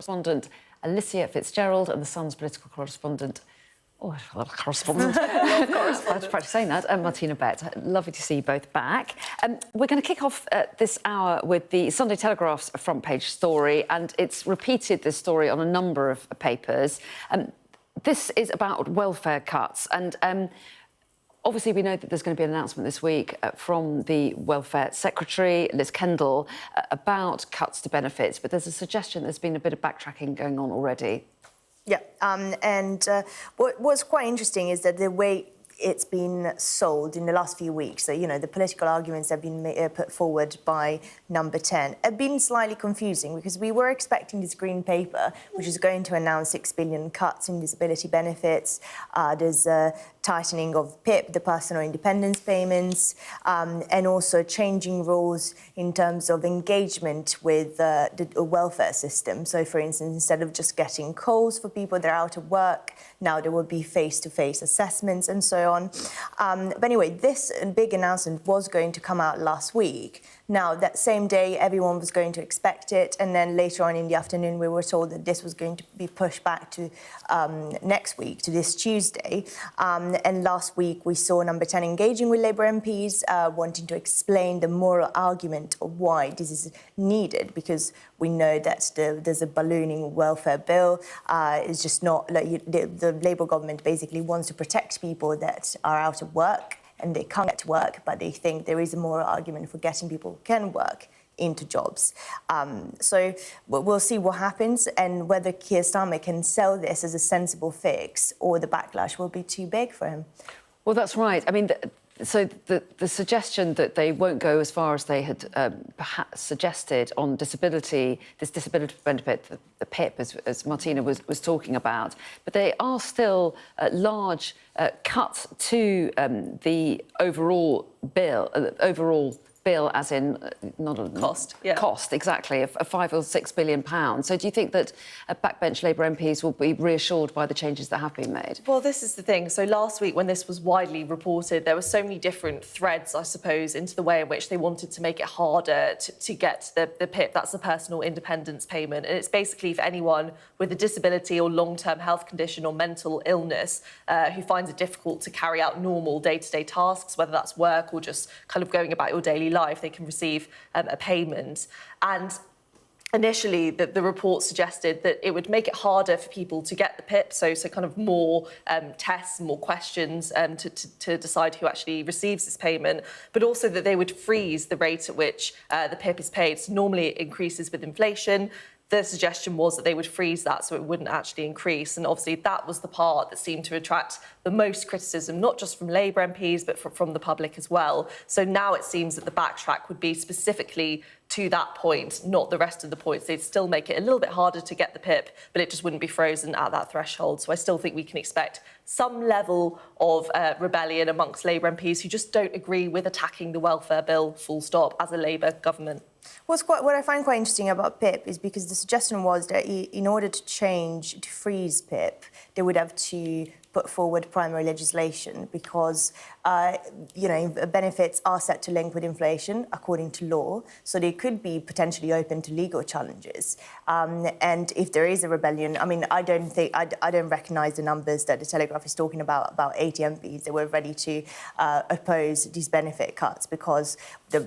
correspondent Alicia Fitzgerald and The Sun's political correspondent, correspondent. I was practicing saying that, Martina Bett. Lovely to see you both back. We're going to kick off this hour with the Sunday Telegraph's front page story, and it's repeated this story on a number of papers. This is about welfare cuts, and obviously, we know that there's going to be an announcement this week from the Welfare Secretary, Liz Kendall, about cuts to benefits, but there's a suggestion there's been a bit of backtracking going on already. Yeah, and what's quite interesting is that the way it's been sold in the last few weeks, so, you know, the political arguments have been put forward by Number 10 have been slightly confusing because we were expecting this green paper, which is going to announce 6 billion cuts in disability benefits. There's a tightening of PIP, the personal independence payments, and also changing rules in terms of engagement with the welfare system. So, for instance, instead of just getting calls for people that are out of work, now there will be face-to-face assessments and so on. But anyway, this big announcement was going to come out last week. Now, that same day, everyone was going to expect it, and then later on in the afternoon, we were told that this was going to be pushed back to next week, to this Tuesday. And last week, we saw Number 10 engaging with Labour MPs, wanting to explain the moral argument of why this is needed, because we know that there's a ballooning welfare bill. It's just not, like, the Labour government basically wants to protect people that are out of work and they can't get to work, but they think there is a moral argument for getting people who can work into jobs. So we'll see what happens and whether Keir Starmer can sell this as a sensible fix or the backlash will be too big for him. Well, that's right. I mean, so the suggestion that they won't go as far as they had perhaps suggested on disability, this disability benefit, the PIP, as Martina was talking about, but they are still large cuts to the overall bill, as in not a cost, yeah. Cost, exactly, of £5 or £6 billion. So do you think that backbench Labour MPs will be reassured by the changes that have been made? Well, this is the thing. So last week, when this was widely reported, there were so many different threads, I suppose, into the way in which they wanted to make it harder to get the PIP. That's the personal independence payment. And it's basically for anyone with a disability or long-term health condition or mental illness who finds it difficult to carry out normal day-to-day tasks, whether that's work or just kind of going about your daily life, they can receive a payment. And initially, the report suggested that it would make it harder for people to get the PIP, so kind of more tests, more questions to decide who actually receives this payment, but also that they would freeze the rate at which the PIP is paid. So normally it increases with inflation. The suggestion was that they would freeze that so it wouldn't actually increase. And obviously that was the part that seemed to attract the most criticism, not just from Labour MPs, but from the public as well. So now it seems that the backtrack would be specifically to that point, not the rest of the points. They'd still make it a little bit harder to get the PIP, but it just wouldn't be frozen at that threshold. So I still think we can expect some level of rebellion amongst Labour MPs who just don't agree with attacking the welfare bill, full stop, as a Labour government. What I find quite interesting about PIP is because the suggestion was that in order to freeze PIP, they would have to put forward primary legislation because, you know, benefits are set to link with inflation according to law, so they could be potentially open to legal challenges. And if there is a rebellion, I mean, I don't recognise the numbers that the Telegraph is talking about 80 MPs that were ready to oppose these benefit cuts because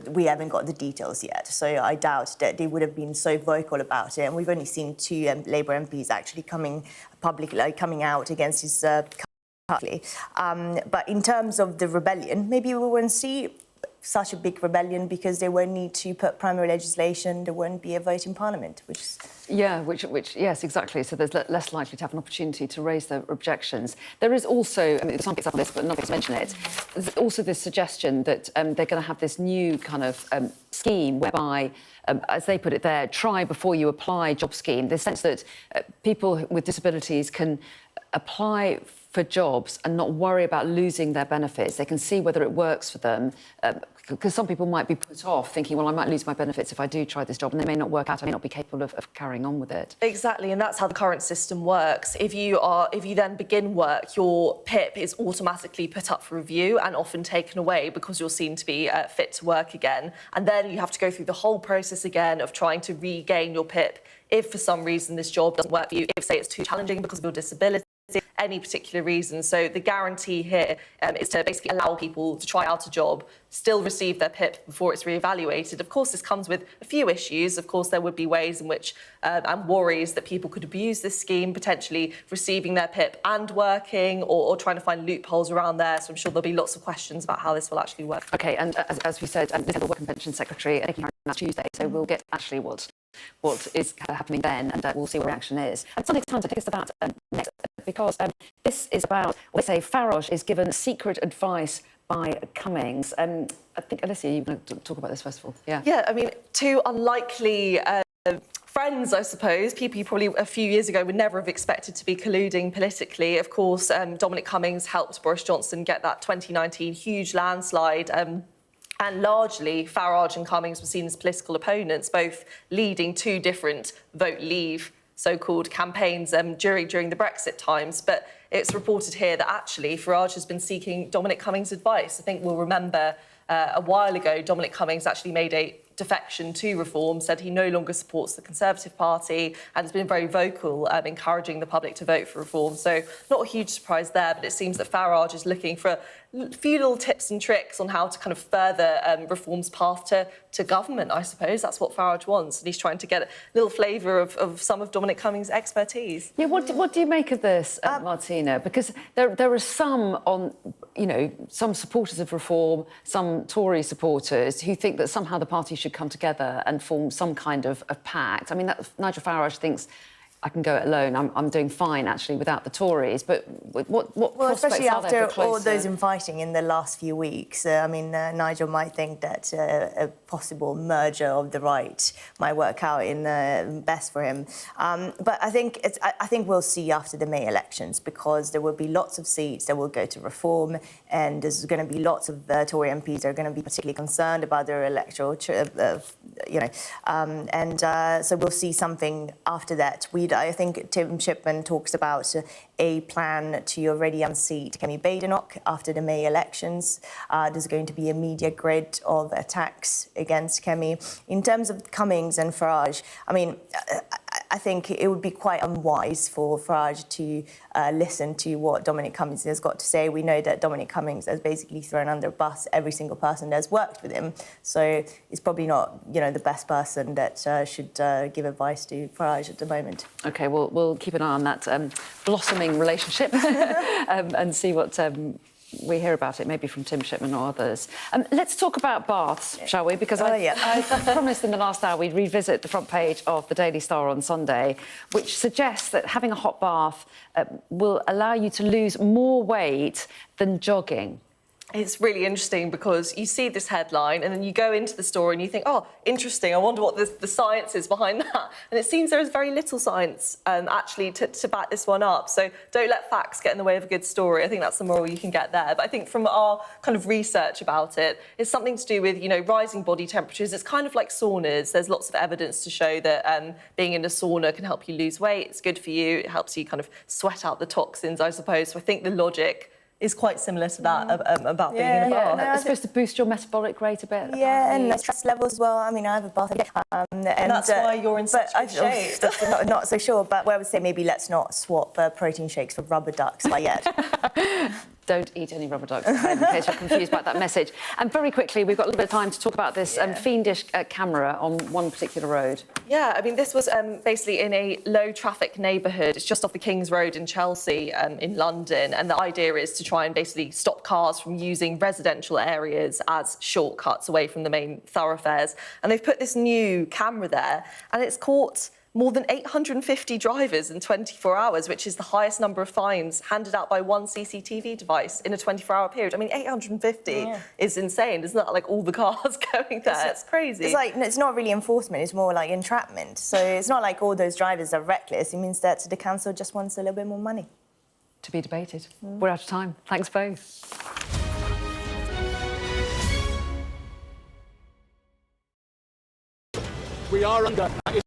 we haven't got the details yet. So I doubt that they would have been so vocal about it. And we've only seen 2 Labour MPs actually coming out against his but in terms of the rebellion, maybe we won't see such a big rebellion because they won't need to put primary legislation, there won't be a vote in Parliament, which is... Yeah, which yes, exactly. So there's less likely to have an opportunity to raise their objections. There is also, I mean, some picks up on this, but not going to mention it, there's also this suggestion that they're going to have this new kind of scheme whereby, as they put it there, try before you apply job scheme, the sense that people with disabilities can apply for jobs and not worry about losing their benefits. They can see whether it works for them, because some people might be put off thinking, well, I might lose my benefits if I do try this job, and they may not work out, I may not be capable of carrying on with it. Exactly, and that's how the current system works. If you then begin work, your PIP is automatically put up for review and often taken away because you're seen to be fit to work again. And then you have to go through the whole process again of trying to regain your PIP if for some reason this job doesn't work for you, if say it's too challenging because of your disability, any particular reason. So the guarantee here is to basically allow people to try out a job, still receive their PIP before it's re-evaluated. Of course, this comes with a few issues. Of course, there would be ways in which and worries that people could abuse this scheme, potentially receiving their PIP and working, or trying to find loopholes around there. So I'm sure there'll be lots of questions about how this will actually work. OK, and as we said, this is the Work and Pension Secretary taking last Tuesday, so we'll get actually what is happening then, and we'll see what reaction is. Sunday Times will take us to that next, because this is about, let's say, Farage is given secret advice by Cummings. I think, Alicia, you're going to talk about this first of all. Yeah, I mean, two unlikely friends, I suppose, people you probably a few years ago would never have expected to be colluding politically. Of course, Dominic Cummings helped Boris Johnson get that 2019 huge landslide. And largely, Farage and Cummings were seen as political opponents, both leading two different Vote Leave so-called campaigns during the Brexit times. But it's reported here that actually Farage has been seeking Dominic Cummings' advice. I think we'll remember a while ago, Dominic Cummings actually made a defection to Reform, said he no longer supports the Conservative Party and has been very vocal encouraging the public to vote for Reform. So not a huge surprise there, but it seems that Farage is looking for a few little tips and tricks on how to kind of further Reform's path to government, I suppose. That's what Farage wants, and he's trying to get a little flavour of some of Dominic Cummings' expertise. Yeah, what do you make of this, Martina? Because there are some some supporters of Reform, some Tory supporters who think that somehow the party should come together and form some kind of pact. I mean, Nigel Farage thinks, I can go it alone. I'm doing fine, actually, without the Tories. But what prospects especially are there after for all those infighting in the last few weeks, I mean, Nigel might think that a possible merger of the right might work out in best for him. But I think we'll see after the May elections, because there will be lots of seats that will go to Reform, and there's going to be lots of Tory MPs that are going to be particularly concerned about their electoral, so we'll see something after that. I think Tim Shipman talks about a plan to already unseat Kemi Badenoch after the May elections. There's going to be a media grid of attacks against Kemi. In terms of Cummings and Farage, I mean, I think it would be quite unwise for Farage to listen to what Dominic Cummings has got to say. We know that Dominic Cummings has basically thrown under a bus every single person that's worked with him. So it's probably not, the best person that should give advice to Farage at the moment. OK, we'll keep an eye on that blossoming relationship and see what we hear about it, maybe from Tim Shipman or others. Let's talk about baths, shall we? Because I promised in the last hour we'd revisit the front page of the Daily Star on Sunday, which suggests that having a hot bath will allow you to lose more weight than jogging. It's really interesting because you see this headline and then you go into the story and you think, oh, interesting, I wonder what the science is behind that. And it seems there is very little science actually to back this one up. So don't let facts get in the way of a good story. I think that's the moral you can get there. But I think from our kind of research about it, it's something to do with, rising body temperatures. It's kind of like saunas. There's lots of evidence to show that being in a sauna can help you lose weight. It's good for you. It helps you kind of sweat out the toxins, I suppose. So I think the logic is quite similar to that about being in a bath. It's supposed to boost your metabolic rate a bit. Yeah, and stress levels as well. I mean, I have a bath every day. And that's why you're in such good shape. Not so sure, but I would say maybe let's not swap protein shakes for rubber ducks by yet. Don't eat any rubber ducks at home, in case you're confused about that message. And very quickly, we've got a little bit of time to talk about this fiendish camera on one particular road. Yeah, I mean, this was basically in a low-traffic neighbourhood. It's just off the King's Road in Chelsea, in London. And the idea is to try and basically stop cars from using residential areas as shortcuts away from the main thoroughfares. And they've put this new camera there, and it's caught more than 850 drivers in 24 hours, which is the highest number of fines handed out by one CCTV device in a 24-hour period. I mean, 850 is insane. Isn't that like all the cars going there? It's crazy. It's like, it's not really enforcement, it's more like entrapment. So it's not like all those drivers are reckless. It means that the council just wants a little bit more money. To be debated. We're out of time. Thanks both. we are under